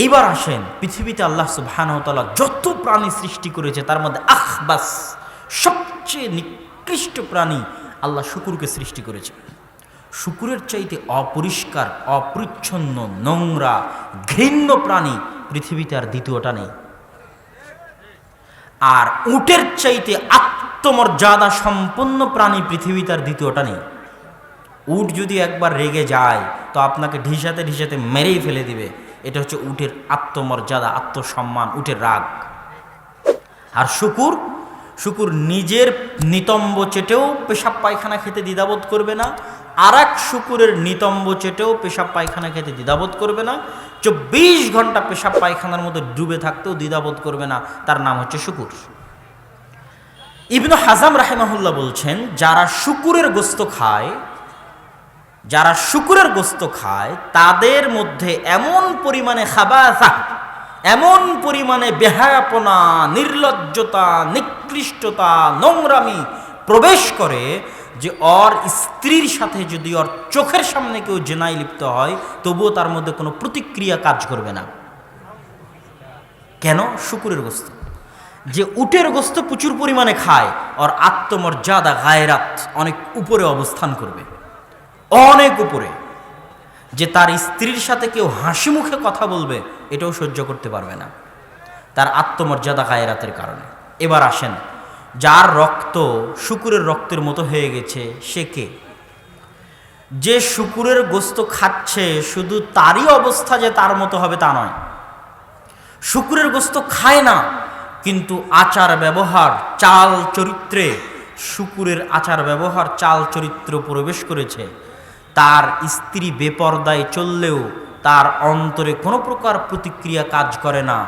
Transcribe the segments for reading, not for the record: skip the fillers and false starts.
এইবার আসেন, পৃথিবীতে আল্লাহ সুবহানাহু ওয়া তাআলা যত প্রাণী সৃষ্টি করেছে তার মধ্যে আখবাস সবচেয়ে নিকৃষ্ট প্রাণী আল্লাহ শুকুরকে সৃষ্টি করেছে। শুকুরের চাইতে অপরিষ্কার, অপরিচ্ছন্ন, নোংরা, ঘৃণ্য প্রাণী পৃথিবীতে আর দ্বিতীয়টা নেই। আর উটের চাইতে আত্মমর্যাদা সম্পন্ন প্রাণী পৃথিবীতে আর দ্বিতীয়টা নেই। উট যদি একবার রেগে যায় তো আপনাকে ঢিসাতে ঢিসাতে মেরেই ফেলে দিবে। এটা হচ্ছে উটের আত্মমর্যাদা, আত্মসম্মান, উটের রাগ। আর শুকুর নিজের নিতম্ব চেটেও পেশাব পায়খানা খেতে দ্বিধাবোধ করবে না, আর এক শুকুরের নিতম্ব চেটেও পেশাব পায়খানা খেতে দ্বিধাবোধ করবে না, 24 ঘন্টা পেশাব পায়খানার মধ্যে ডুবে থাকতেও দ্বিধাবোধ করবে না। তার নাম হচ্ছে শুকুর। ইবনে হাজাম রাহিমাহুল্লাহ বলছেন, যারা শুকুরের গোস্ত খায় তাদের মধ্যে এমন পরিমাণে খাবাসা, এমন পরিমাণে বেহায়াপনা, নির্লজ্জতা, নিকৃষ্টতা, নোংরামি প্রবেশ করে যে ওর স্ত্রীর সাথে যদি ওর চোখের সামনে কেউ জেনায় লিপ্ত হয় তবুও তার মধ্যে কোনো প্রতিক্রিয়া কাজ করবে না। কেন? শুকুরের গোস্ত। যে উটের গোস্ত প্রচুর পরিমাণে খায় ওর আত্মমর্যাদা, গায়রাত অনেক উপরে অবস্থান করবে, অনেক উপরে। যে তার স্ত্রীর সাথে কেউ হাসি মুখে কথা বলবে এটাও সহ্য করতে পারবে না, তার আত্মমর্যাদা, গায়রাতের কারণে। এবার আসেন, যার রক্ত শুকুরের রক্তের মতো হয়ে গেছে সে কে? যে শুকুরের গোস্ত খাচ্ছে শুধু তারই অবস্থা যে তার মতো হবে তা নয়। শুকুরের গোস্ত খায় না কিন্তু আচার ব্যবহার, চাল চরিত্রে শুকুরের আচার ব্যবহার, চাল চরিত্র প্রবেশ করেছে। তার স্ত্রী বেপরদায় চললেও তার অন্তরে কোনো প্রকার প্রতিক্রিয়া কাজ করে না।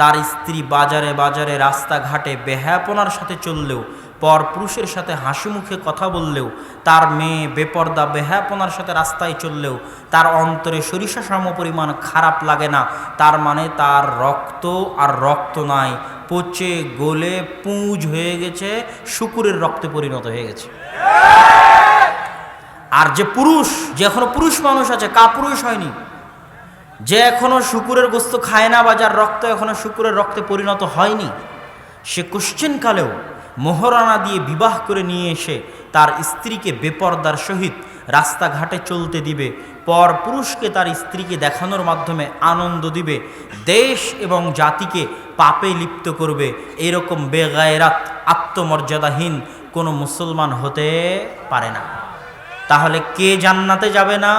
তার স্ত্রী বাজারে বাজারে রাস্তাঘাটে বেহায়াপনার সাথে চললেও, পর পুরুষের সাথে হাসি মুখে কথা বললেও, তার মেয়ে বেপরদা বেহায়াপনার সাথে রাস্তায় চললেও তার অন্তরে সরিষা সম পরিমাণ খারাপ লাগে না। তার মানে তার রক্ত আর রক্ত নাই, পচে গলে পুঁজ হয়ে গেছে, শুকুরের রক্তে পরিণত হয়ে গেছে। আর যে পুরুষ, যে এখনো পুরুষ মানুষ আছে, কাপুরুষ হয়নি, যে এখনো শুকুরের গোস্ত খায় না বা যার রক্ত এখনো শুকুরের রক্তে পরিণত হয়নি, সে কোশ্চেন কালেও মোহরানা দিয়ে বিবাহ করে নিয়ে এসে তার স্ত্রীকে বেপরদার সহিত রাস্তাঘাটে চলতে দিবে, পর পুরুষকে তার স্ত্রীকে দেখানোর মাধ্যমে আনন্দ দিবে, দেশ এবং জাতিকে পাপে লিপ্ত করবে, এরকম বেগায়রাত, আত্মমর্যাদাহীন কোনো মুসলমান হতে পারে না। তাহলে কে জান্নাতে যাবে না?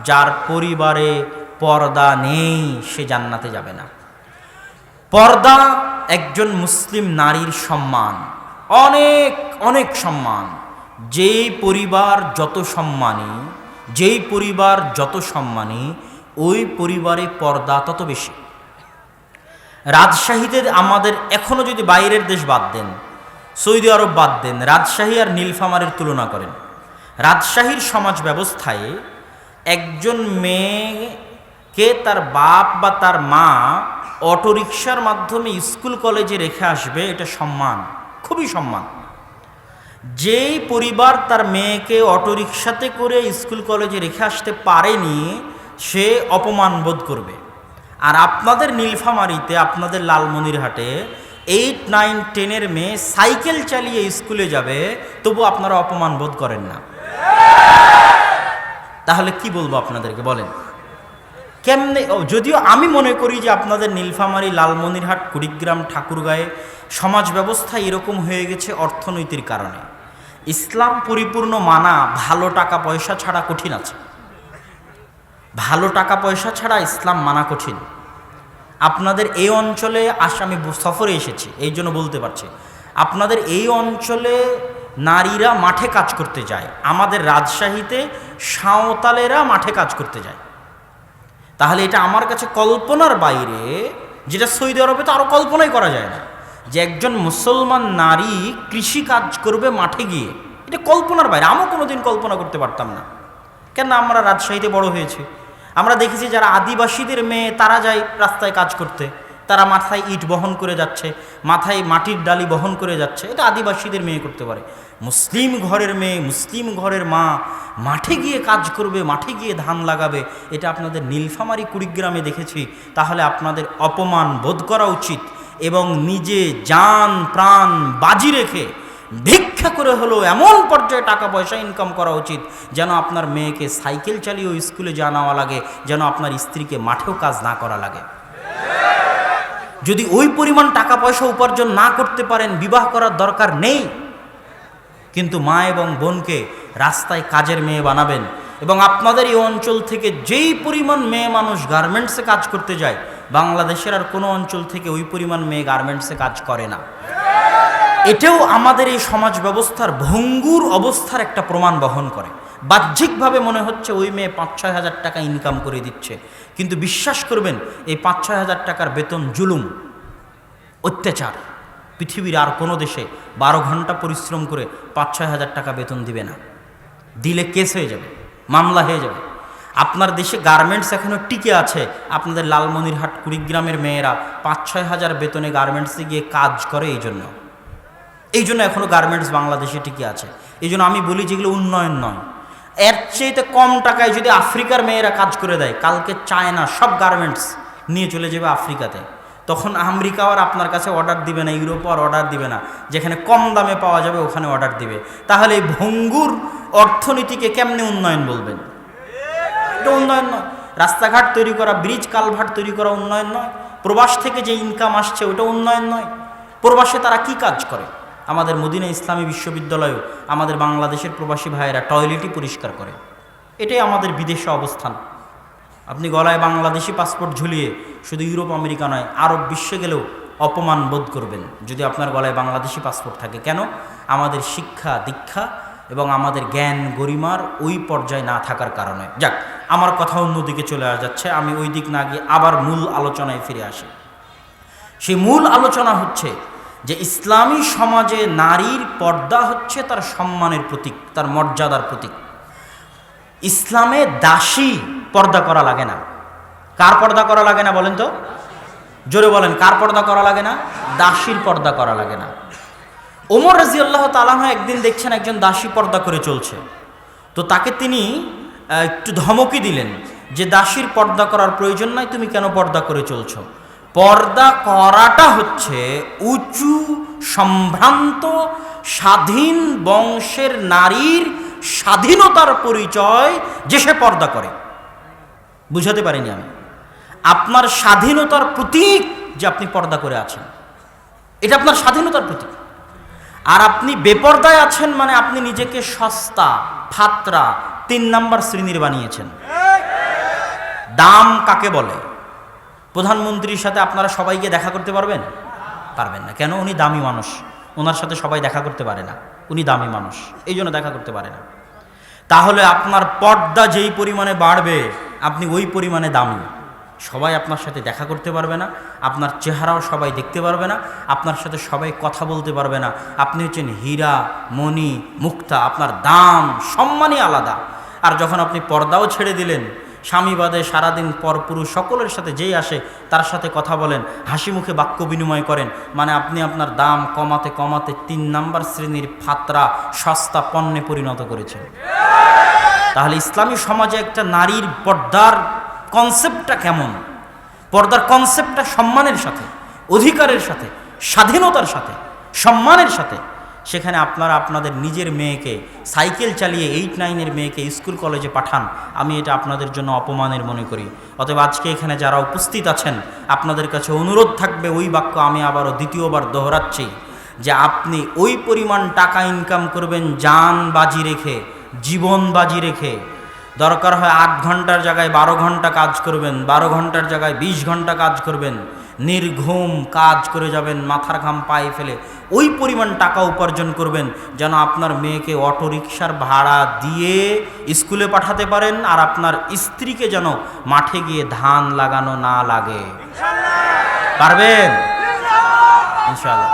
যার পরিবারে পর্দা নেই সে জান্নাতে যাবে না। পর্দা একজন মুসলিম নারীর সম্মান, অনেক অনেক সম্মান। যেই পরিবার যত সম্মানী ওই পরিবারে পর্দা তত বেশি। রাজশাহীতে আমাদের এখনো যদি বাইরের দেশ বাদ দেন, সৌদি আরব বাদ দেন, রাজশাহী আর নীলফামারীর তুলনা করেন, রাজশাহীর সমাজ ব্যবস্থায় একজন মেয়েকে তার বাপ বা তার মা অটোরিকশার মাধ্যমে স্কুল কলেজে রেখে আসবে, এটা সম্মান, খুবই সম্মান। যেই পরিবার তার মেয়েকে অটোরিকশাতে করে স্কুল কলেজে রেখে আসতে পারেনি সে অপমান বোধ করবে। আর আপনাদের নীলফামারীতে, আপনাদের লালমনিরহাটে 8, 9, 10 মেয়ে সাইকেল চালিয়ে স্কুলে যাবে, তবু আপনারা অপমান বোধ করেন না। তাহলে কি বলবো আপনাদেরকে বলেন? কেমনে? যদিও আমি মনে করি যে আপনাদের নীলফামারী, লালমনিরহাট, কুড়িগ্রাম, ঠাকুরগাঁয়ে সমাজ ব্যবস্থা এরকম হয়ে গেছে অর্থনৈতিক কারণে। ইসলাম পরিপূর্ণ মানা ভালো টাকা পয়সা ছাড়া কঠিন আছে, ভালো টাকা পয়সা ছাড়া ইসলাম মানা কঠিন। আপনাদের এই অঞ্চলে আমি সফরে এসেছি, এই জন্য বলতে পারছি, আপনাদের এই অঞ্চলে নারীরা মাঠে কাজ করতে যায়, আমাদের রাজশাহীতে সাঁওতালেরা মাঠে কাজ করতে যায়। তাহলে এটা আমার কাছে কল্পনার বাইরে, যেটা সৌদি আরবে তো আরও কল্পনাই করা যায় না, যে একজন মুসলমান নারী কৃষি কাজ করবে মাঠে গিয়ে। এটা কল্পনার বাইরে, আমিও কোনোদিন কল্পনা করতে পারতাম না। কেন? আমরা রাজশাহীতে বড় হয়েছি, আমরা দেখেছি যারা আদিবাসীদের মেয়ে তারা যায় রাস্তায় কাজ করতে, তারা মাথায় ইট বহন করে যাচ্ছে, মাথায় মাটির ডালি বহন করে যাচ্ছে, এটা আদিবাসীদের মেয়ে করতে পারে। মুসলিম ঘরের মেয়ে, মুসলিম ঘরের মা মাঠে গিয়ে কাজ করবে, মাঠে গিয়ে ধান লাগাবে, এটা আপনাদের নীলফামারী কুড়িগ্রামে দেখেছি। তাহলে আপনাদের অপমান বোধ করা উচিত এবং নিজে জান প্রাণ বাজি রেখে ভিক্ষা করে হলেও এমন পর্যায়ে টাকা পয়সা ইনকাম করা উচিত যেন আপনার মেয়েকে সাইকেল চালিয়েও স্কুলে যাওয়া লাগে, যেন আপনার স্ত্রীকে মাঠেও কাজ না করা লাগে। যদি ওই পরিমাণ টাকা পয়সা উপার্জন না করতে পারেন, বিবাহ করার দরকার নেই। কিন্তু মা এবং বোনকে রাস্তায় কাজের মেয়ে বানাবেন। এবং আপনাদের এই অঞ্চল থেকে যেই পরিমাণ মেয়ে মানুষ গার্মেন্টসে কাজ করতে যায়, বাংলাদেশের আর কোনো অঞ্চল থেকে ওই পরিমাণ মেয়ে গার্মেন্টসে কাজ করে না। এটাও আমাদের এই সমাজ ব্যবস্থার ভঙ্গুর অবস্থার একটা প্রমাণ বহন করে। বাহ্যিকভাবে মনে হচ্ছে ওই মেয়ে 5-6 হাজার টাকা ইনকাম করে দিচ্ছে, কিন্তু বিশ্বাস করবেন এই 5-6 হাজার টাকার বেতন জুলুম, অত্যাচার। পৃথিবীর আর কোনো দেশে 12 ঘন্টা পরিশ্রম করে 5-6 হাজার টাকা বেতন দিবে না। দিলে কেস হয়ে যাবে, মামলা হয়ে যাবে। আপনার দেশে গার্মেন্টস এখনও টিকে আছে। আপনাদের লালমনিরহাট কুড়িগ্রামের মেয়েরা 5-6 হাজার বেতনে গার্মেন্টসে গিয়ে কাজ করে। এই জন্য এখনও গার্মেন্টস বাংলাদেশে টিকে আছে। এই জন্য আমি বলি যেগুলো উন্নয়ন নয়, এর চেয়েতে কম টাকায় যদি আফ্রিকার মেয়েরা কাজ করে দেয়, কালকে চায়না সব গার্মেন্টস নিয়ে চলে যাবে আফ্রিকাতে। তখন আমেরিকাও আর আপনার কাছে অর্ডার দিবে না, ইউরোপ আর অর্ডার দিবে না। যেখানে কম দামে পাওয়া যাবে ওখানে অর্ডার দিবে। তাহলে এই ভঙ্গুর অর্থনীতিকে কেমনে উন্নয়ন বলবেন? এটা উন্নয়ন নয়। রাস্তাঘাট তৈরি করা, ব্রিজ কালভার্ট তৈরি করা উন্নয়ন নয়। প্রবাস থেকে যে ইনকাম আসছে ওটা উন্নয়ন নয়। প্রবাসে তারা কি কাজ করে? আমাদের মদিনা ইসলামী বিশ্ববিদ্যালয়েও আমাদের বাংলাদেশের প্রবাসী ভাইয়েরা টয়লেটই পরিষ্কার করে। এটাই আমাদের বিদেশে অবস্থান। আপনি গলায় বাংলাদেশি পাসপোর্ট ঝুলিয়ে শুধু ইউরোপ আমেরিকা নয়, আরব বিশ্বে গেলেও অপমান বোধ করবেন যদি আপনার গলায় বাংলাদেশি পাসপোর্ট থাকে। কেন? আমাদের শিক্ষা দীক্ষা এবং আমাদের জ্ঞান গরিমার ওই পর্যায়ে না থাকার কারণে। যাক, আমার কথা অন্যদিকে চলে যাচ্ছে, আমি ওই দিক না গিয়ে আবার মূল আলোচনায় ফিরে আসি। সেই মূল আলোচনা হচ্ছে যে ইসলামী সমাজে নারীর পর্দা হচ্ছে তার সম্মানের প্রতীক, তার মর্যাদার প্রতীক। ইসলামে দাসী পর্দা করা লাগে না। কার পর্দা করা লাগে না বলেন তো? জোরে বলেন, কার পর্দা করা লাগে না? দাসীর পর্দা করা লাগে না। ওমর রাদিয়াল্লাহু তাআলা একদিন দেখছেন একজন দাসী পর্দা করে চলছে, তো তাকে তিনি একটু ধমকি দিলেন যে দাসীর পর্দা করার প্রয়োজন নাই, তুমি কেন পর্দা করে চলছো? পর্দা করাটা হচ্ছে উঁচু সম্ভ্রান্ত স্বাধীন বংশের নারীর স্বাধীনতার পরিচয় যে সে পর্দা করে। বুঝাতে পারিনি আমি? আপনার স্বাধীনতার প্রতীক যে আপনি পর্দা করে আছেন, এটা আপনার স্বাধীনতার প্রতীক। আর আপনি বেপর্দায় আছেন মানে আপনি নিজেকে সস্তা, ফাত্রা, 3 নাম্বার শ্রেণীর বানিয়েছেন। দাম কাকে বলে? প্রধানমন্ত্রীর সাথে আপনারা সবাইকে দেখা করতে পারবেন? পারবেন না। কেন? উনি দামি মানুষ, ওনার সাথে সবাই দেখা করতে পারে না। উনি দামি মানুষ, এই জন্য দেখা করতে পারে না। তাহলে আপনার পর্দা যেই পরিমাণে বাড়বে আপনি ওই পরিমাণে দামি। সবাই আপনার সাথে দেখা করতে পারবে না, আপনার চেহারাও সবাই দেখতে পারবে না, আপনার সাথে সবাই কথা বলতে পারবে না। আপনি হচ্ছেন হীরা, মণি, মুক্তা, আপনার দাম সম্মানই আলাদা। আর যখন আপনি পর্দাও ছেড়ে দিলেন, স্বামী বাদে সারাদিন পর পুরুষ সকলের সাথে যেই আসে তার সাথে কথা বলেন, হাসি মুখে বাক্য বিনিময় করেন, মানে আপনি আপনার দাম কমাতে কমাতে 3 নাম্বার শ্রেণীর ফাত্রা, সস্তা পণ্যে পরিণত করেছেন। তাহলে ইসলামী সমাজে একটা নারীর পর্দার কনসেপ্টটা কেমন? পর্দার কনসেপ্টটা সম্মানের সাথে, অধিকারের সাথে, স্বাধীনতার সাথে, সম্মানের সাথে। সেখানে আপনারা আপনাদের নিজের মেয়েকে সাইকেল চালিয়ে 8-9-এর মেয়েকে স্কুল কলেজে পাঠান, আমি এটা আপনাদের জন্য অপমানের মনে করি। অতএব আজকে এখানে যারা উপস্থিত আছেন আপনাদের কাছে অনুরোধ থাকবে, ওই বাক্য আমি আবারও দ্বিতীয়বার দোহরাচ্ছি, যে আপনি ওই পরিমাণ টাকা ইনকাম করবেন জান বাজি রেখে, জীবন বাজি রেখে। দরকার হয় 8 ঘন্টার জায়গায় 12 ঘন্টা কাজ করবেন, 12 ঘন্টার জায়গায় 20 ঘন্টা কাজ করবেন, নির্ঘুম কাজ করে যাবেন, মাথার ঘাম পায়ে ফেলে ওই পরিমাণ টাকা উপার্জন করবেন যেন আপনার মেয়েকে অটোরিকশার ভাড়া দিয়ে স্কুলে পাঠাতে পারেন, আর আপনার স্ত্রীকে যেন মাঠে গিয়ে ধান লাগানো না লাগে। পারবেন ইনশাআল্লাহ।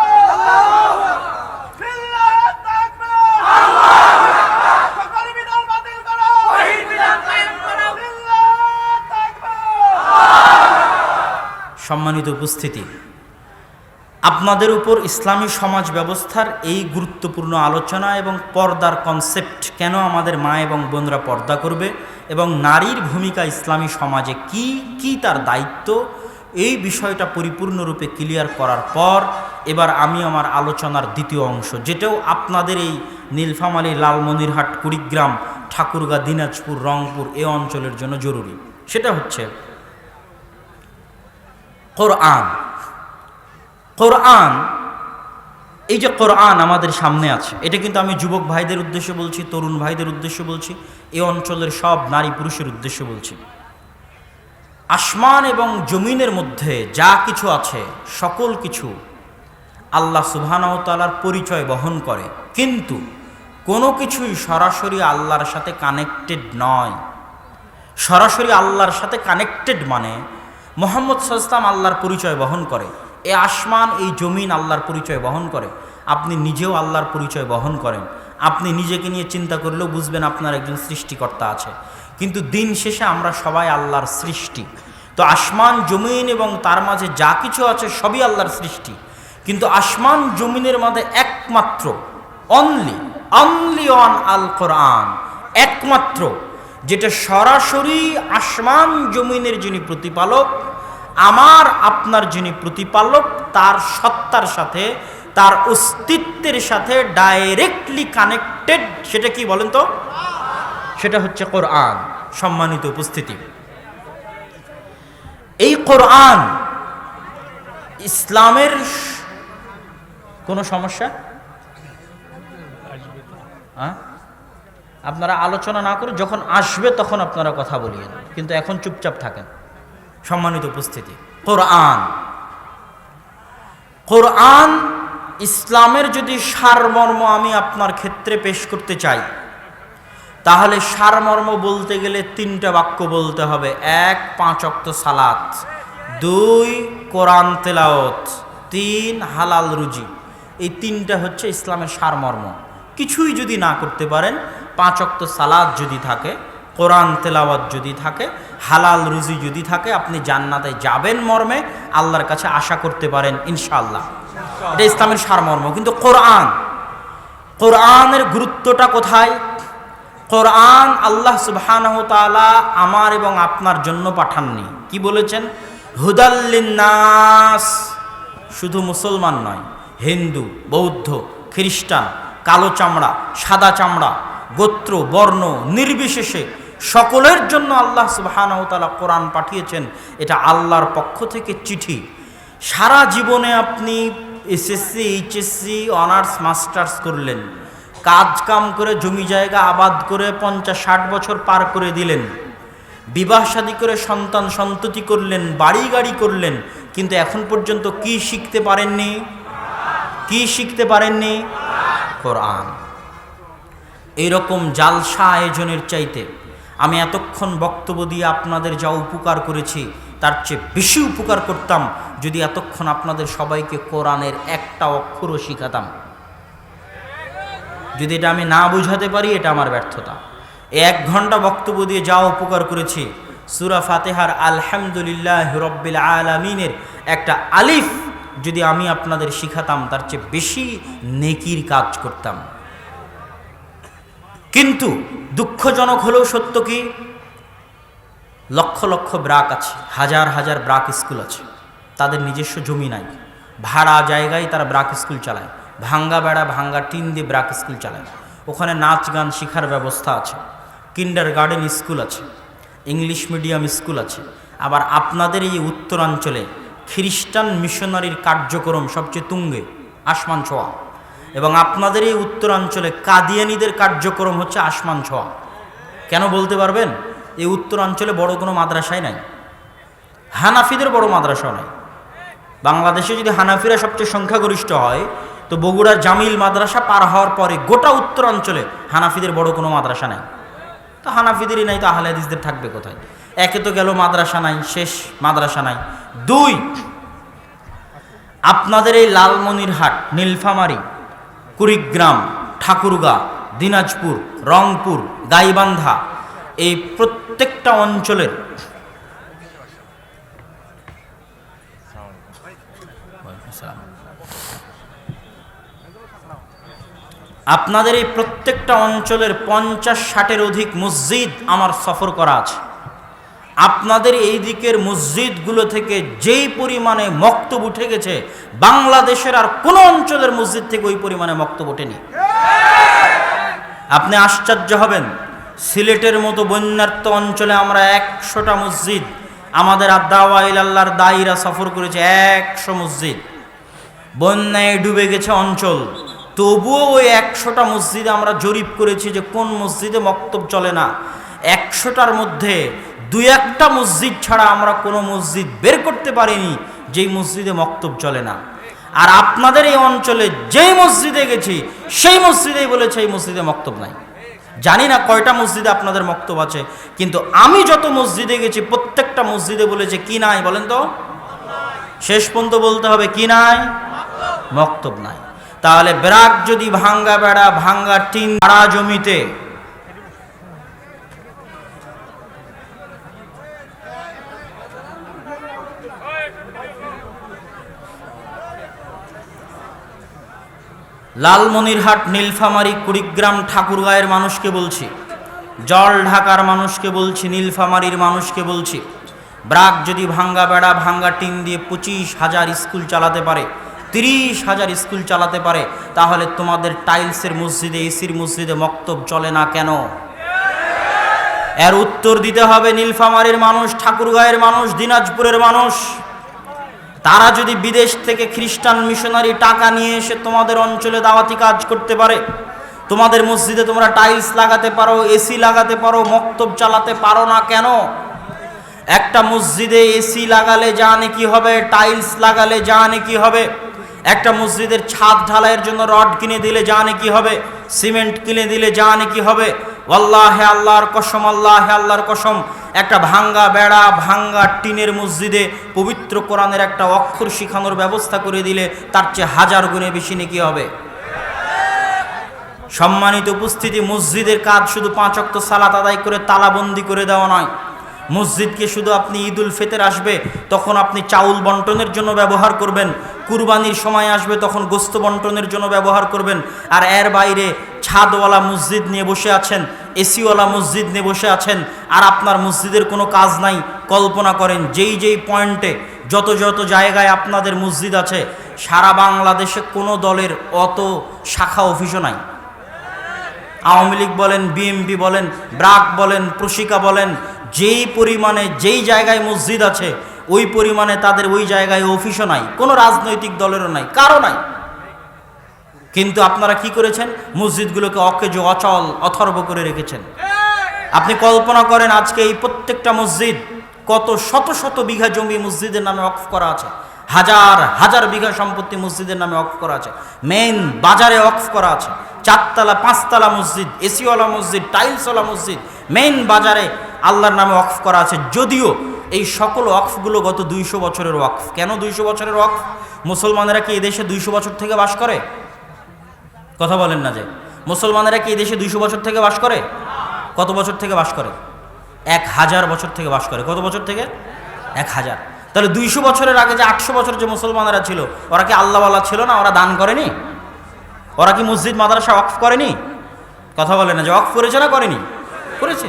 সম্মানিত উপস্থিতি, আপনাদের উপর ইসলামী সমাজ ব্যবস্থার এই গুরুত্বপূর্ণ আলোচনা এবং পর্দার কনসেপ্ট, কেন আমাদের মা এবং বোনরা পর্দা করবে এবং নারীর ভূমিকা ইসলামী সমাজে কি কি তার দায়িত্ব, এই বিষয়টা পরিপূর্ণরূপে ক্লিয়ার করার পর এবার আমি আমার আলোচনার দ্বিতীয় অংশ, যেটাও আপনাদের এই নীলফামারী, লালমনিরহাট, কুড়িগ্রাম, ঠাকুরগাঁ, দিনাজপুর, রংপুর এ অঞ্চলের জন্য জরুরি, সেটা হচ্ছে কোরআন। কোরআন, এই যে কোরআন আমাদের সামনে আছে, এটা কিন্তু আমি যুবক ভাইদের উদ্দেশ্যে বলছি, তরুণ ভাইদের উদ্দেশ্যে বলছি, এই অঞ্চলের সব নারী পুরুষের উদ্দেশ্যে বলছি। আসমান এবং জমিনের মধ্যে যা কিছু আছে সকল কিছু আল্লাহ সুবহানাহু ওয়া তাআলার পরিচয় বহন করে, কিন্তু কোনো কিছুই সরাসরি আল্লাহর সাথে কানেক্টেড নয়। সরাসরি আল্লাহর সাথে কানেক্টেড মানে মুহাম্মদ সাল্লাল্লাহু আলাইহি ওয়াসাল্লাম আল্লাহর পরিচয় বহন করে, এই আসমান এই জমিন আল্লাহর পরিচয় বহন করে, আপনি নিজেও আল্লাহর পরিচয় বহন করেন। আপনি নিজেকে নিয়ে চিন্তা করলেও বুঝবেন আপনার একজন সৃষ্টিকর্তা আছে, কিন্তু দিন শেষে আমরা সবাই আল্লাহর সৃষ্টি। তো আসমান জমিন এবং তার মাঝে যা কিছু আছে সবই আল্লাহর সৃষ্টি, কিন্তু আসমান জমিনের মাঝে একমাত্র অনলি অন আল কোরআন, একমাত্র যেটা সরাসরি আসমান জমিনের যিনি প্রতিপালক, আমার আপনার যিনি প্রতিপালক, তার সত্তার সাথে, তার অস্তিত্বের সাথে ডাইরেক্টলি কানেক্টেড, সেটা কি বলেন তো? সেটা হচ্ছে কোরআন। সম্মানিত উপস্থিতি, এই কোরআন ইসলামের কোনো সমস্যা? আপনারা আলোচনা না করে যখন আসবে তখন আপনারা কথা বলিয়েন, কিন্তু এখন চুপচাপ থাকেন। সম্মানিত উপস্থিতি, কোরআন ইসলামের যদি সারমর্ম আমি আপনার ক্ষেত্রে পেশ করতে চাই, তাহলে সারমর্ম বলতে গেলে তিনটা বাক্য বলতে হবে। 1, 5 ওয়াক্ত সালাত, 2, কোরআন তেলাওয়াত, 3, হালাল রুজি। এই তিনটা হচ্ছে ইসলামের সারমর্ম। কিছুই যদি না করতে পারেন, 5 ওয়াক্ত সালাত যদি থাকে, কোরআন তেলাওয়াত যদি থাকে, হালাল রুজি যদি থাকে, আপনি জান্নাতে যাবেন মর্মে আল্লাহর কাছে আশা করতে পারেন ইনশাআল্লাহ। এটা ইসলামের সারমর্ম। কিন্তু কোরআনের গুরুত্বটা কোথায়? কোরআন আল্লাহ সুবহানাহু ওয়া তাআলা আমার এবং আপনার জন্য পাঠাননি। কি বলেছেন? হুদাল লিন্নাস। শুধু মুসলমান নয়, হিন্দু, বৌদ্ধ, খ্রিস্টান, কালো চামড়া, সাদা চামড়া, গোত্র, বর্ণ নির্বিশেষে সকলের জন্য আল্লাহ সুবহানাহু ওয়া তাআলা কোরআন পাঠিয়েছেন। এটা আল্লাহর পক্ষ থেকে চিঠি। সারা জীবনে আপনি এসএসসি, এইচএসসি, অনার্স, মাস্টার্স করলেন, কাজ কাম করে জমি জায়গা আবাদ করে 50-60 বছর পার করে দিলেন, বিবাহ শাদী করে সন্তান সন্ততি করলেন, বাড়ি গাড়ি করলেন, কিন্তু এখন পর্যন্ত কি শিখতে পারেননি? কি শিখতে পারেননি? কোরআন। এইরকম জালসা আয়োজনের চাইতে আমি এতক্ষণ বক্তব্য দিয়ে আপনাদের যা উপকার করেছি তার চেয়ে বেশি উপকার করতাম যদি এতক্ষণ আপনাদের সবাইকে কোরআনের একটা অক্ষরও শিখাতাম। যদি এটা আমি না বুঝাতে পারি, এটা আমার ব্যর্থতা। 1 ঘন্টা বক্তব্য দিয়ে যা উপকার করেছি, সূরা ফাতিহার আলহামদুলিল্লাহ রাব্বিল আলামিনের একটা আলিফ যদি আমি আপনাদের শিখাতাম, তার চেয়ে বেশি নেকির কাজ করতাম। কিন্তু দুঃখজনক হলেও সত্য কি, লক্ষ লক্ষ ব্রাক আছে, হাজার হাজার ব্রাক স্কুল আছে, তাদের নিজস্ব জমি নাই, ভাড়া জায়গায় তারা ব্রাক স্কুল চালায়, ভাঙ্গা বেড়া ভাঙ্গা টিন দিয়ে ব্রাক স্কুল চালায়। ওখানে নাচ গান শিখার ব্যবস্থা আছে, কিন্ডার গার্ডেন স্কুল আছে, ইংলিশ মিডিয়াম স্কুল আছে। আবার আপনাদের এই উত্তরাঞ্চলে খ্রিস্টান মিশনারির কার্যক্রম সবচেয়ে তুঙ্গে, আসমান ছোঁয়া, এবং আপনাদের এই উত্তরাঞ্চলে কাদিয়ানীদের কার্যক্রম হচ্ছে আসমান ছোঁয়া। কেন বলতে পারবেন? এই উত্তরাঞ্চলে বড় কোনো মাদ্রাসাই নাই, হানাফিদের বড় মাদ্রাসাও নাই। বাংলাদেশে যদি হানাফিরা সবচেয়ে সংখ্যাগরিষ্ঠ হয়, তো বগুড়ার জামিল মাদ্রাসা পার হওয়ার পরে গোটা উত্তরাঞ্চলে হানাফিদের বড় কোনো মাদ্রাসা নাই। তো হানাফিদেরই নাই, তো আহলে হাদিসদের থাকবে কোথায়? একে তো গেল মাদ্রাসা নাই, শেষ মাদ্রাসা নাই। 2, আপনাদের এই লালমনিরহাট, নীলফামারী, কুড়িগ্রাম, ঠাকুরগাঁ, দিনাজপুর, রংপুর, গাইবান্ধা, এই প্রত্যেকটা অঞ্চলের আপনাদের এই প্রত্যেকটা অঞ্চলের 50-60-এর অধিক মসজিদ আমার সফর করা আছে। আপনাদের এই দিকের মসজিদগুলো থেকে যেই পরিমাণে মক্তব উঠে গেছে, বাংলাদেশের আর কোনো অঞ্চলের মসজিদ থেকে ওই পরিমাণে মক্তব ওঠেনি। আপনি আশ্চর্য হবেন, সিলেটের মতো বন্যার্ত অঞ্চলে আমরা 100টা মসজিদ, আমাদের দাওয়া ইলাল্লাহর দায়ীরা সফর করেছে 100 মসজিদ। বন্যায় ডুবে গেছে অঞ্চল, তবুও ওই 100টা মসজিদে আমরা জরিপ করেছি যে কোন মসজিদে মক্তব চলে না। 100টার মধ্যে 2-1টা মসজিদ ছাড়া আমরা কোনো মসজিদ বের করতে পারিনি যেই মসজিদে মক্তব চলে না। আর আপনাদের এই অঞ্চলে যেই মসজিদে গেছি সেই মসজিদেই বলেছে এই মসজিদে মক্তব নাই। জানি না কয়টা মসজিদে আপনাদের মক্তব আছে, কিন্তু আমি যত মসজিদে গেছি প্রত্যেকটা মসজিদে বলেছে কি নাই বলেন তো? শেষ পর্যন্ত বলতে হবে কি নাই? মক্তব নাই। তাহলে ব্রাক যদি ভাঙ্গা বেড়া, ভাঙ্গা টিন, ভাড়া জমিতে লালমনিরহাট, নীলফামারী, কুড়িগ্রাম, ঠাকুরগাঁয়ের মানুষকে বলছি, জল ঢাকার মানুষকে বলছি, নীলফামারীর মানুষকে বলছি, ব্রাক যদি ভাঙ্গা বেড়া, ভাঙ্গা টিন দিয়ে 25,000 স্কুল চালাতে পারে, 30,000 স্কুল চালাতে পারে, তাহলে তোমাদের টাইলসের মসজিদে, এসির মসজিদে মক্তব চলে না কেন? এর উত্তর দিতে হবে নীলফামারীর মানুষ, ঠাকুরগাঁয়ের মানুষ, দিনাজপুরের মানুষ। তারা যদি বিদেশ থেকে খ্রিস্টান মিশনারি টাকা নিয়ে এসে তোমাদের অঞ্চলে দাওয়াতি কাজ করতে পারে, তোমাদের মসজিদে তোমরা টাইলস লাগাতে পারো, এসি লাগাতে পারো, মক্তব চালাতে পারো না কেন? একটা মসজিদে এসি লাগালে জানে কি হবে, টাইলস লাগালে জানে কি হবে, একটা মসজিদের ছাদ ঢালাইয়ের জন্য রড কিনে দিলে জানে কি হবে, সিমেন্ট কিনে দিলে জানে কি হবে। আল্লাহে আল্লাহর কসম, আল্লাহে আল্লাহর কসম, একটা ভাঙ্গা বেড়া, ভাঙ্গা টিনের মসজিদে পবিত্র কোরআনের একটা অক্ষর শিখানোর ব্যবস্থা করে দিলে তার চেয়ে 1000 গুণে বেশি নেকি হবে। সম্মানিত উপস্থিতি, মসজিদের কাজ শুধু 5 ওয়াক্ত সালাত আদায় করে তালাবন্দি করে দেওয়া নয়। মসজিদকে শুধু আপনি ঈদুল ফিতর আসবে তখন আপনি চাউল বন্টনের জন্য ব্যবহার করবেন, কুরবানির সময় আসবে তখন গোস্ত বন্টনের জন্য ব্যবহার করবেন। আর এর বাইরে ছাদওয়ালা মসজিদ নিয়ে বসে আছেন, এসিওয়ালা মসজিদ নিয়ে বসে আছেন, আর আপনার মসজিদের কোনো কাজ নাই। কল্পনা করেন যেই পয়েন্টে যত জায়গায় আপনাদের মসজিদ আছে, সারা বাংলাদেশে কোনো দলের অত শাখা অফিসও নাই। আওয়ামী লীগ বলেন, বিএমপি বলেন, ব্রাক বলেন, প্রশিকা বলেন, যেই পরিমাণে যেই জায়গায় মসজিদ আছে ওই পরিমাণে তাদের ওই জায়গায় অফিসও নাই, কোনো রাজনৈতিক দলেরও নাই, কারো নাই। কিন্তু আপনারা কি করেছেন? মসজিদগুলোকে অকেজো, অচল, অথর্ব করে রেখেছেন। আপনি কল্পনা করেন আজকে এই প্রত্যেকটা মসজিদ, কত শত বিঘা জমি মসজিদের নামে ওয়াকফ করা আছে, হাজার বিঘা সম্পত্তি মসজিদের নামে ওয়াকফ করা আছে, মেইন বাজারে ওয়াকফ করা আছে, 4তলা 5তলা মসজিদ, এসিওয়ালা মসজিদ, টাইলসওয়ালা মসজিদ মেইন বাজারে আল্লাহর নামে ওয়াকফ করা আছে। যদিও এই সকল ওয়াকফগুলো গত 200 বছরের ওয়াকফ। কেন 200 বছরের ওয়াকফ? মুসলমানেরা কি এদেশে 200 বছর থেকে বাস করে? কথা বলেন না যে মুসলমানেরা কি এদেশে 200 বছর থেকে বাস করে? কত বছর থেকে বাস করে? 1000 বছর থেকে বাস করে। কত বছর থেকে? 1000। তাহলে 200 বছরের আগে যে 800 বছর যে মুসলমানেরা ছিল, ওরা কি আল্লাহওয়ালা ছিল না? ওরা দান করেনি? ওরা কি মসজিদ মাদ্রাসা ওয়াকফ করেনি? কথা বলে না যে ওয়াকফ করেছে না করেনি? করেছে।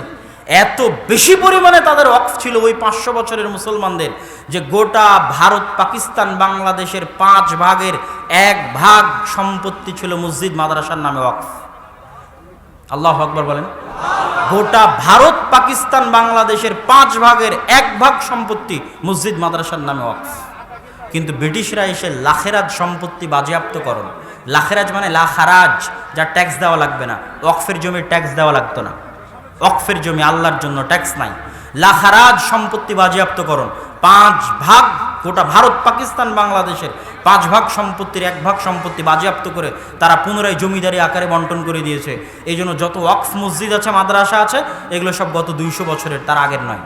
এত বেশি পরিমাণে তাদের ওয়াকফ ছিল ওই 500 বছরের মুসলমানদের, যে গোটা ভারত, পাকিস্তান, বাংলাদেশের 5 ভাগের 1 ভাগ সম্পত্তি ছিল মসজিদ মাদ্রাসার নামে ওয়াকফ। আল্লাহু আকবার বলেন। গোটা ভারত, পাকিস্তান, বাংলাদেশের 5 ভাগের 1 ভাগ সম্পত্তি মসজিদ মাদ্রাসার নামে ওয়াকফ। কিন্তু ব্রিটিশরা এসে লাখেরাজ সম্পত্তি বাজেয়াপ্তকরণ, লাখেরাজ মানে লাখারাজ, যা ট্যাক্স দেওয়া লাগবে না, ওয়াকফের জমির ট্যাক্স দেওয়া লাগতো না, ওয়াকফের জমি আল্লাহর জন্য, ট্যাক্স নাই, লাখারাজ সম্পত্তি বাজেয়াপ্তকরণ, 5 ভাগ গোটা ভারত, পাকিস্তান, বাংলাদেশের 5 ভাগ সম্পত্তির 1 ভাগ সম্পত্তি বাজেয়াপ্ত করে তারা পুনরায় জমিদারি আকারে বন্টন করে দিয়েছে। এই জন্য যত ওয়াকফ মসজিদ আছে, মাদ্রাসা আছে, এগুলো সব গত 200 বছরের, তার আগের নয়।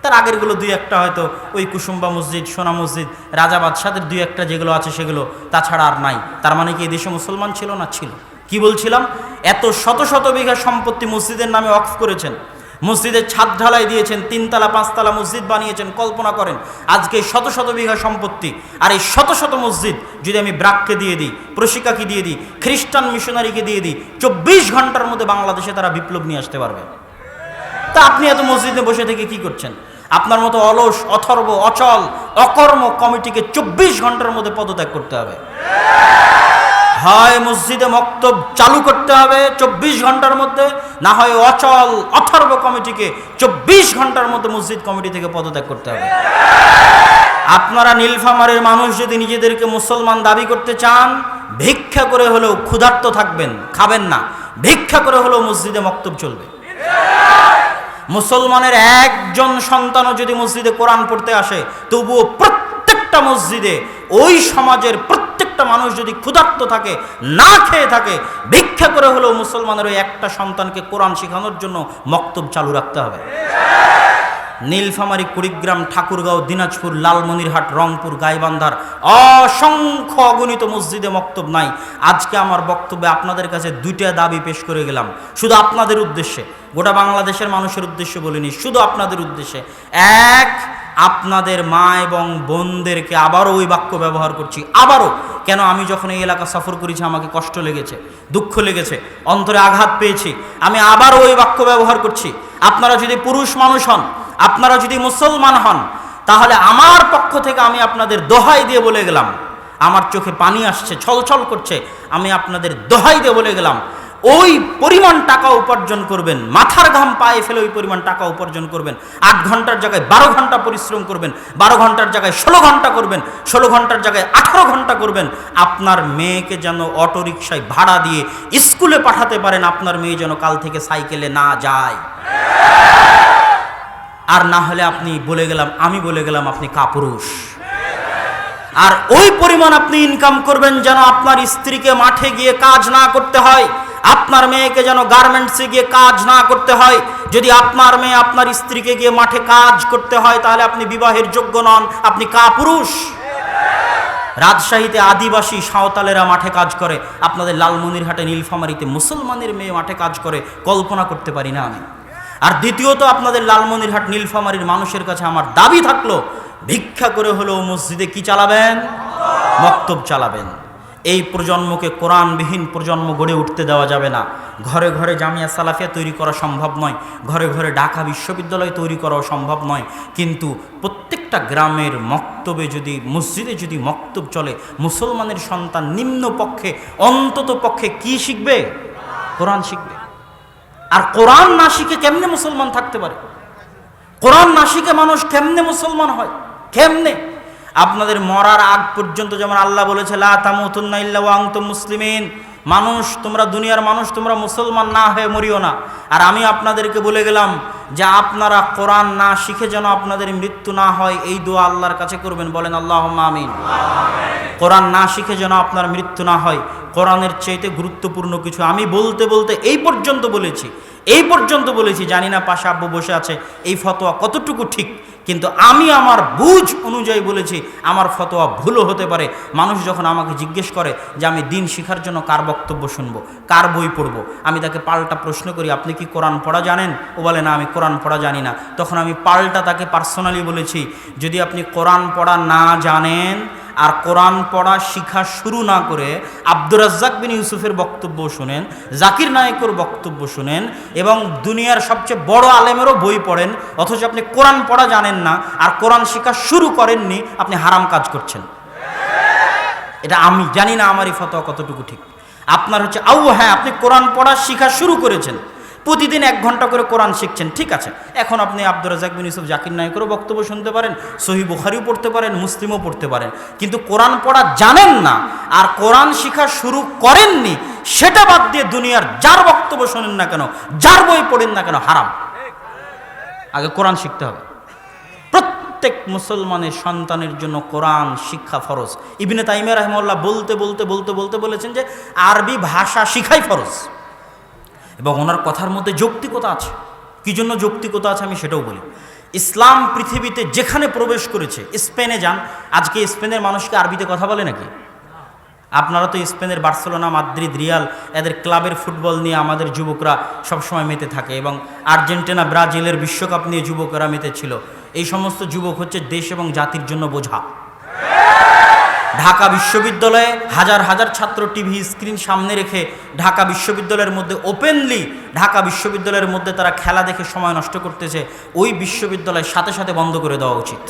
তার আগেরগুলো 2-1টা হয়তো ওই কুসুম্বা মসজিদ, সোনা মসজিদ, রাজা বাদশাদের 2-1টা যেগুলো আছে সেগুলো, তাছাড়া আর নাই। তার মানে কি এই দেশে মুসলমান ছিল না? ছিল। কি বলছিলাম? এত শত বিঘা সম্পত্তি মসজিদের নামে ওয়াকফ করেছেন। মসজিদের ছাদ ঢালাই দিয়েছেন, 3 তলা 5 তলা মসজিদ বানিয়েছেন। কল্পনা করেন আজকে শত শত বিঘা সম্পত্তি, আর এই শত শত মসজিদ যদি আমি ব্রাককে দিয়ে দিই, প্রশিকাকে দিয়ে দিই, খ্রিস্টান মিশনারিকে দিয়ে দিই, 24 ঘন্টার মধ্যে বাংলাদেশে তারা বিপ্লব নিয়ে আসতে পারবে। তা আপনি এত মসজিদে বসে থেকে কি করছেন? আপনার মতো অলস, অথর্ব, অচল, অকর্ম কমিটিকে 24 ঘন্টার মধ্যে পদত্যাগ করতে হবে। হয় মসজিদে মক্তব চালু করতে হবে 24 ঘন্টার মধ্যে, না হয় অচল অথর্ব কমিটিকে 24 ঘন্টার মধ্যে মসজিদ কমিটি থেকে পদত্যাগ করতে হবে। আপনারা নীলফামারীর মানুষ যদি নিজেদেরকে মুসলমান দাবি করতে চান, ভিক্ষা করে হলেও ক্ষুধার্ত থাকবেন, খাবেন না, ভিক্ষা করে হলেও মসজিদে মক্তব চলবে। মুসলমানের একজন সন্তানও যদি মসজিদে কোরআন পড়তে আসে, তবুও প্রত্যেকটা মসজিদে ওই সমাজের প্রত্যেকটা মানুষ যদি ক্ষুধার্ত থাকে, না খেয়ে থাকে, ভিক্ষা করে হলেও মুসলমানের ওই একটা সন্তানকে কোরআন শেখানোর জন্য মক্তব চালু রাখতে হবে। নীলফামারী, কুড়িগ্রাম, ঠাকুরগাঁও, দিনাজপুর, লালমনিরহাট, রংপুর, গাইবান্ধার অসংখ্য অগণিত মসজিদে মক্তব নাই। আজকে আমার বক্তব্যে আপনাদের কাছে 2টা দাবি পেশ করে গেলাম, শুধু আপনাদের উদ্দেশ্যে, গোটা বাংলাদেশের মানুষের উদ্দেশ্যে বলিনি, শুধু আপনাদের উদ্দেশ্যে। এক, আপনাদের মা এবং বোনদেরকে, আবারও ওই বাক্য ব্যবহার করছি, আবারও, কেন আমি যখন এই এলাকা সফর করেছি আমাকে কষ্ট লেগেছে, দুঃখ লেগেছে, অন্তরে আঘাত পেয়েছি, আমি আবারও ওই বাক্য ব্যবহার করছি। আপনারা যদি পুরুষ মানুষ হন, আপনারা যদি মুসলমান হন, তাহলে আমার পক্ষ থেকে আমি আপনাদের দোহাই দিয়ে বলে গেলাম, আমার চোখে পানি আসছে, ছলছল করছে, আমি আপনাদের দোহাই দিয়ে বলে গেলাম, ওই পরিমাণ টাকা উপার্জন করবেন, মাথার ঘাম পায়ে ফেলে ওই পরিমাণ টাকা উপার্জন করবেন। 8 ঘন্টার জায়গায় 12 ঘন্টা পরিশ্রম করবেন, 12 ঘন্টার জায়গায় 16 ঘন্টা করবেন, 16 ঘন্টার জায়গায় 18 ঘন্টা করবেন। আপনার মেয়েকে যেন অটোরিকশায় ভাড়া দিয়ে স্কুলে পাঠাতে পারেন, আপনার মেয়ে যেন কাল থেকে সাইকেলে না যায়। আর না হলে আপনি বলে গেলাম, আমি বলে গেলাম, আপনি কাপুরুষ। আর ওই পরিমাণ আপনি ইনকাম করবেন যেন আপনার স্ত্রীকে মাঠে গিয়ে কাজ না করতে হয়, আপনার মেয়েকে যেন গার্মেন্টসে গিয়ে কাজ না করতে হয়। যদি আপনার মেয়ে আপনার স্ত্রীকে গিয়ে মাঠে কাজ করতে হয়, তাহলে আপনি বিবাহের যোগ্য নন, আপনি কাপুরুষ। রাজশাহীতে আদিবাসী সাঁওতালেরা মাঠে কাজ করে, আপনাদের লালমনিরহাটে, নীলফামারীতে মুসলমানের মেয়ে মাঠে কাজ করে, কল্পনা করতে পারি না আমি। আর দ্বিতীয়ত, আপনাদের লালমনিরহাট, নীলফামারীর মানুষের কাছে আমার দাবি থাকলো, ভিক্ষা করে হলেও মসজিদে কি চালাবেন? মক্তব চালাবেন। এই প্রজন্মকে কোরআনবিহীন প্রজন্ম গড়ে উঠতে দেওয়া যাবে না। ঘরে ঘরে জামিয়া সালাফিয়া তৈরি করা সম্ভব নয়, ঘরে ঘরে ঢাকা বিশ্ববিদ্যালয় তৈরি করাও সম্ভব নয়, কিন্তু প্রত্যেকটা গ্রামের মক্তবে যদি, মসজিদে যদি মক্তব চলে, মুসলমানের সন্তান নিম্ন পক্ষে, অন্তত পক্ষে কি শিখবে? কোরআন শিখবে। আর কোরআন না শিখে কেমনে মুসলমান থাকতে পারে? কোরআন না শিখে মানুষ কেমনে মুসলমান হয়? কেমনে? আপনাদের মরার আগ পর্যন্ত যেমন আল্লাহ বলেছে, লা তামুতুন্না ইল্লা ওয়া আনতুম মুসলিমিন, মানুষ তোমরা, দুনিয়ার মানুষ তোমরা মুসলমান না হয়ে মরিও না। আর আমি আপনাদেরকে বলে গেলাম যে আপনারা কোরআন না শিখে যেন আপনাদের মৃত্যু না হয়, এই দোয়া আল্লাহর কাছে করবেন। বলেন আল্লাহুম্মা আমিন। কোরআন না শিখে যেন আপনার মৃত্যু না হয়। কোরআনের চাইতে গুরুত্বপূর্ণ কিছু আমি বলতে বলতে এই পর্যন্ত বলেছি, জানি না পাশে আব্বু বসে আছে, এই ফতোয়া কতটুকু ঠিক, কিন্তু আমি আমার বুঝ অনুযায়ী বলেছি। আমার ফতোয়া ভুলও হতে পারে। মানুষ যখন আমাকে জিজ্ঞেস করে যে আমি দিন শিখার জন্য কার বক্তব্য শুনবো, কার বই পড়বো, আমি তাকে পাল্টা প্রশ্ন করি, আপনি কি কোরআন পড়া জানেন? ও বলে না, আমি কোরআন পড়া জানি না। তখন আমি পাল্টা তাকে পার্সোনালি বলেছি, যদি আপনি কোরআন পড়া না জানেন আর কোরআন পড়া শিখা শুরু না করে আব্দুর রাজ্জাক বিন ইউসুফের বক্তব্য শুনেন, জাকির নায়েকের বক্তব্য শুনেন, এবং দুনিয়ার সবচেয়ে বড় আলেমেরও বই পড়েন, অথচ আপনি কোরআন পড়া জানেন না আর কোরআন শিখা শুরু করেননি, আপনি হারাম কাজ করছেন। এটা আমি জানি না আমার এই ফতোয়া কতটুকু ঠিক। আপনার হচ্ছে হ্যাঁ, আপনি কোরআন পড়া শিখা শুরু করেছেন, প্রতিদিন 1 ঘন্টা করে কোরআন শিখছেন, ঠিক আছে, এখন আপনি আব্দুর রাজ্জাক বিন ইউসুফ, জাকির নায়েকেরও বক্তব্য শুনতে পারেন, সহিহ বুখারীও পড়তে পারেন, মুসলিমও পড়তে পারেন, কিন্তু কোরআন পড়া জানেন না আর কোরআন শিখা শুরু করেননি, সেটা বাদ দিয়ে দুনিয়ার যার বক্তব্য শোনেন না কেন, যার বই পড়েন না কেন, হারাম। আগে কোরআন শিখতে হবে। প্রত্যেক মুসলমানের সন্তানের জন্য কোরআন শিক্ষা ফরজ। ইবনে তাইমিয়া রাহিমাহুল্লাহ বলতে বলেছেন যে আরবি ভাষা শিখাই ফরজ, এবং ওনার কথার মধ্যে যৌক্তিকতা আছে। কি জন্য যৌক্তিকতা আছে আমি সেটাও বলি। ইসলাম পৃথিবীতে যেখানে প্রবেশ করেছে, স্পেনে যান, আজকে স্পেনের মানুষকে আরবিতে কথা বলে নাকি? আপনারা তো স্পেনের বার্সেলোনা, মাদ্রিদ, রিয়াল এদের ক্লাবের ফুটবল নিয়ে আমাদের যুবকরা সবসময় মেতে থাকে, এবং আর্জেন্টিনা, ব্রাজিলের বিশ্বকাপ নিয়ে যুবকরা মেতেছিল। এই সমস্ত যুবক হচ্ছে দেশ এবং জাতির জন্য বোঝা। ঢাকা বিশ্ববিদ্যালয়ে হাজার হাজার ছাত্র টিভি স্ক্রিন সামনে রেখে ঢাকা বিশ্ববিদ্যালয়ের মধ্যে ওপেনলি ঢাকা বিশ্ববিদ্যালয়ের মধ্যে তারা খেলা দেখে সময় নষ্ট করতেছে। ওই বিশ্ববিদ্যালয় সাথে সাথে বন্ধ করে দেওয়া উচিত।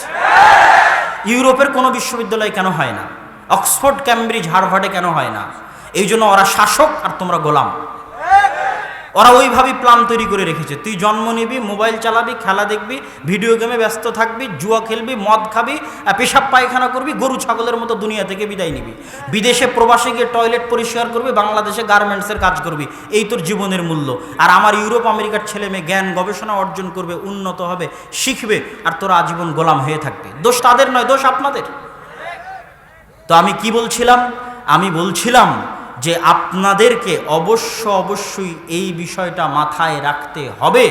ইউরোপের কোনো বিশ্ববিদ্যালয় কেন হয় না? অক্সফোর্ড, ক্যামব্রিজ, হার্ভার্ডে কেন হয় না? এই জন্য ওরা শাসক আর তোমরা গোলাম। ওরা ওইভাবেই প্ল্যান তৈরি করে রেখেছে। তুই জন্ম নিবি, মোবাইল চালাবি, খেলা দেখবি, ভিডিও গেমে ব্যস্ত থাকবি, জুয়া খেলবি, মদ খাবি, পেশাব পায়খানা করবি, গরু ছাগলের মতো দুনিয়া থেকে বিদায় নিবি। বিদেশে প্রবাসে গিয়ে টয়লেট পরিষ্কার করবি, বাংলাদেশে গার্মেন্টসের কাজ করবি। এই তোর জীবনের মূল্য। আর আমার ইউরোপ আমেরিকার ছেলে মেয়ে জ্ঞান গবেষণা অর্জন করবে, উন্নত হবে, শিখবে, আর তোরা আজীবন গোলাম হয়ে থাকবে। দোষ তাদের নয়, দোষ আপনাদের। তো আমি কি বলছিলাম? আমি বলছিলাম যে আপনাদেরকে অবশ্যই এই বিষয়টা মাথায় রাখতে হবে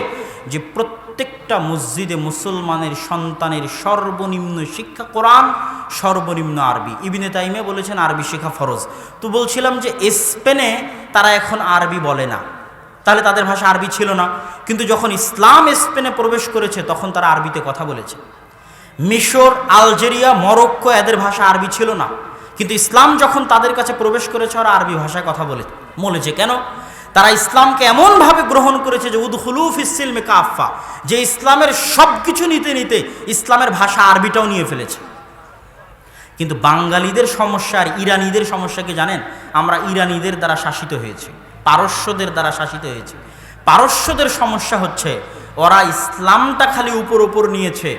যে প্রত্যেকটা মসজিদে মুসলমানের সন্তানের সর্বনিম্ন শিক্ষা কোরআন, সর্বনিম্ন আরবি। ইবনে তাইমিয়া বলেছেন আরবি শেখা ফরজ। তো বলছিলাম যে স্পেনে তারা এখন আরবি বলে না, তাহলে তাদের ভাষা আরবি ছিল না। কিন্তু যখন ইসলাম স্পেনে প্রবেশ করেছে তখন তারা আরবিতে কথা বলেছে। মিশর, আলজেরিয়া, মরক্কো এদের ভাষা আরবি ছিল না, কিন্তু ইসলাম যখন তাদের কাছে প্রবেশ করেছে ওরা আরবি ভাষায় কথা বলেছে। কেন? তারা ইসলামকে এমনভাবে গ্রহণ করেছে যে উদখুলু ফিস-সিলমি কাফা, যে ইসলামের সব কিছু নিতে নিতে ইসলামের ভাষা আরবিটাও নিয়ে ফেলেছে। কিন্তু বাঙালিদের সমস্যা আর ইরানিদের সমস্যা কি জানেন? আমরা ইরানিদের দ্বারা শাসিত হয়েছি, পারস্যদের দ্বারা শাসিত হয়েছি। পারস্যদের সমস্যা হচ্ছে ওরা ইসলামটা খালি উপর নিয়েছে,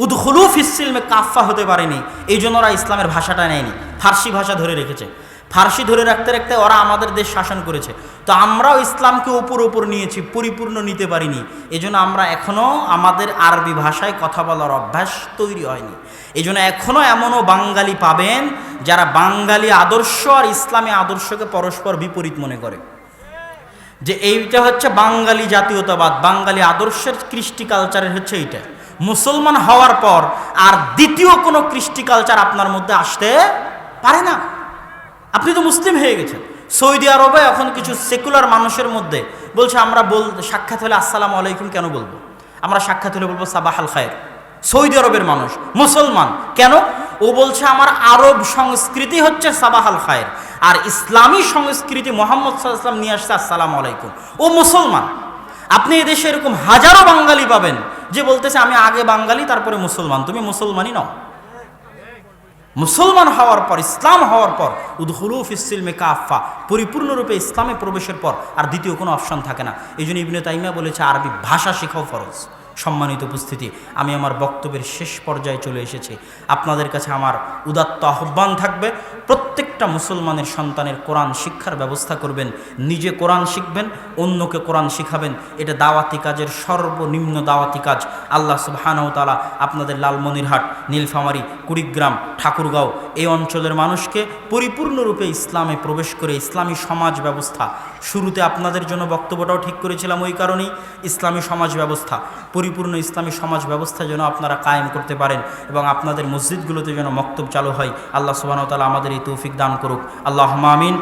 উদখুলু ফিস-সিলমি কাফা হতে পারেনি। এই জন্য ওরা ইসলামের ভাষাটা নেয়নি, ফার্সি ভাষা ধরে রেখেছে। ফার্সি ধরে রাখতে রাখতে ওরা আমাদের দেশ শাসন করেছে। তো আমরাও ইসলামকে উপর নিয়েছি, পরিপূর্ণ নিতে পারিনি। এই জন্য আমরা এখনও আমাদের আরবি ভাষায় কথা বলার অভ্যাস তৈরি হয়নি। এই জন্য এখনও এমনও বাঙালি পাবেন যারা বাঙালি আদর্শ আর ইসলামী আদর্শকে পরস্পর বিপরীত মনে করে, যে এইটা হচ্ছে বাঙালি জাতীয়তাবাদ, বাঙালি আদর্শের কৃষ্টি কালচারের হচ্ছে এইটা। মুসলমান হওয়ার পর আর দ্বিতীয় কোনো কৃষ্টি কালচার আপনার মধ্যে আসতে পারে না। আপনি তো মুসলিম হয়ে গেছেন। সৌদি আরবে এখন কিছু সেকুলার মানুষের মধ্যে বলছে আমরা সাক্ষাৎ হলে আসসালামু আলাইকুম কেন বলবো, আমরা সাক্ষাৎ হলে বলবো সাবাহাল খায়ের। সৌদি আরবের মানুষ মুসলমান, কেন? ও বলছে আমার আরব সংস্কৃতি হচ্ছে সাবাহাল খায়ের, আর ইসলামী সংস্কৃতি মুহাম্মদ সাল্লাল্লাহু আলাইহি ওয়াসাল্লাম নিয়ে আসছে আসসালামু আলাইকুম। ও মুসলমান। আপনি এদেশে এরকম হাজারো বাঙালি পাবেন যে বলতেছে আমি আগে বাঙালি তারপরে মুসলমান। তুমি মুসলমানই নও। মুসলমান হওয়ার পর, ইসলাম হওয়ার পর উদখুলু ফিস-সিলমি কাফা, পরিপূর্ণরূপে ইসলামে প্রবেশের পর আর দ্বিতীয় কোনো অপশন থাকে না। এই জন্য ইবনে তাইমিয়া বলেছে আরবি ভাষা শেখাও ফরজ। সম্মানিত উপস্থিতি, আমি আমার বক্তব্যের শেষ পর্যায়ে চলে এসেছি। আপনাদের কাছে আমার উদাত্ত আহ্বান থাকবে, প্রত্যেকটা মুসলমানের সন্তানের কোরআন শিক্ষার ব্যবস্থা করবেন। নিজে কোরআন শিখবেন, অন্যকে কোরআন শিখাবেন। এটা দাওয়াতি কাজের সর্বনিম্ন দাওয়াতি কাজ। আল্লাহ সুবহানাহু ওয়া তাআলা আপনাদের লালমনিরহাট, নীলফামারী, কুড়িগ্রাম, ঠাকুরগাঁও এই অঞ্চলের মানুষকে পরিপূর্ণরূপে ইসলামে প্রবেশ করে ইসলামী সমাজ ব্যবস্থা, শুরুতে আপনাদের জন্য বক্তব্যটাও ঠিক করেছিলাম ওই কারণেই, ইসলামী সমাজ ব্যবস্থা, পরিপূর্ণ ইসলামী সমাজ ব্যবস্থা যেন আপনারা কায়েম করতে পারেন এবং আপনাদের মসজিদগুলোতে যেন মক্তব চালু হয়। আল্লাহ সুবহানাহু ওয়া তাআলা আমাদের এই তৌফিক দান করুক। আল্লাহুম্মা আমিন।